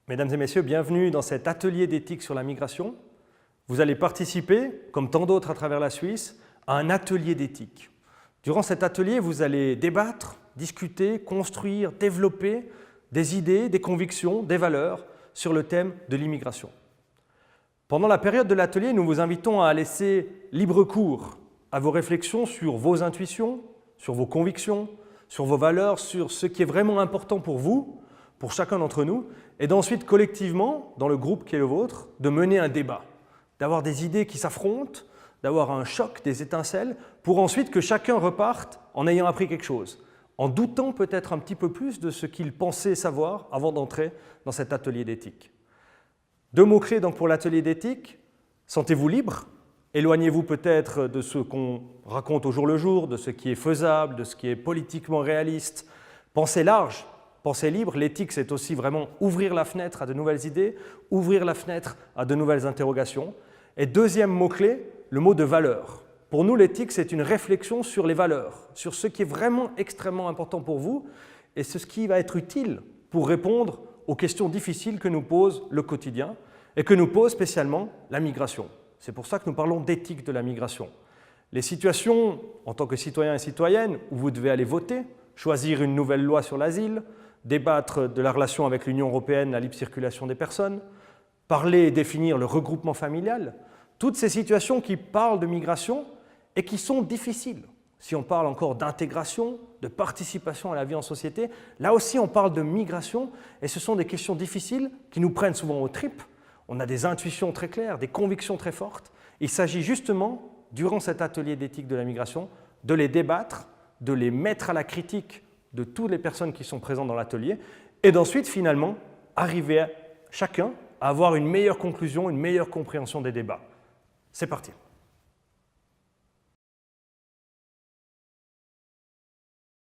Mesdames et messieurs, bienvenue dans cet atelier d'éthique sur la migration. Vous allez participer, comme tant d'autres à travers la Suisse, à un atelier d'éthique. Durant cet atelier, vous allez débattre, discuter, construire, développer des idées, des convictions, des valeurs sur le thème de l'immigration. Pendant la période de l'atelier, nous vous invitons à laisser libre cours à vos réflexions sur vos intuitions, sur vos convictions, sur vos valeurs, sur ce qui est vraiment important pour vous, pour chacun d'entre nous, et d'ensuite collectivement, dans le groupe qui est le vôtre, de mener un débat, d'avoir des idées qui s'affrontent, d'avoir un choc, des étincelles, pour ensuite que chacun reparte en ayant appris quelque chose, en doutant peut-être un petit peu plus de ce qu'il pensait savoir avant d'entrer dans cet atelier d'éthique. 2 mots-clés donc pour l'atelier d'éthique: sentez-vous libre, éloignez-vous peut-être de ce qu'on raconte au jour le jour, de ce qui est faisable, de ce qui est politiquement réaliste. Pensez large, pensez libre. L'éthique, c'est aussi vraiment ouvrir la fenêtre à de nouvelles idées, ouvrir la fenêtre à de nouvelles interrogations. Et 2e mot-clé, le mot de valeur. Pour nous, l'éthique, c'est une réflexion sur les valeurs, sur ce qui est vraiment extrêmement important pour vous et ce qui va être utile pour répondre aux questions difficiles que nous pose le quotidien et que nous pose spécialement la migration. C'est pour ça que nous parlons d'éthique de la migration. Les situations, en tant que citoyens et citoyennes, où vous devez aller voter, choisir une nouvelle loi sur l'asile, débattre de la relation avec l'Union européenne, la libre circulation des personnes, parler et définir le regroupement familial, toutes ces situations qui parlent de migration et qui sont difficiles. Si on parle encore d'intégration, de participation à la vie en société, là aussi on parle de migration et ce sont des questions difficiles qui nous prennent souvent aux tripes. On a des intuitions très claires, des convictions très fortes. Il s'agit justement, durant cet atelier d'éthique de la migration, de les débattre, de les mettre à la critique de toutes les personnes qui sont présentes dans l'atelier et d'ensuite, finalement, arriver chacun à avoir une meilleure conclusion, une meilleure compréhension des débats. C'est parti.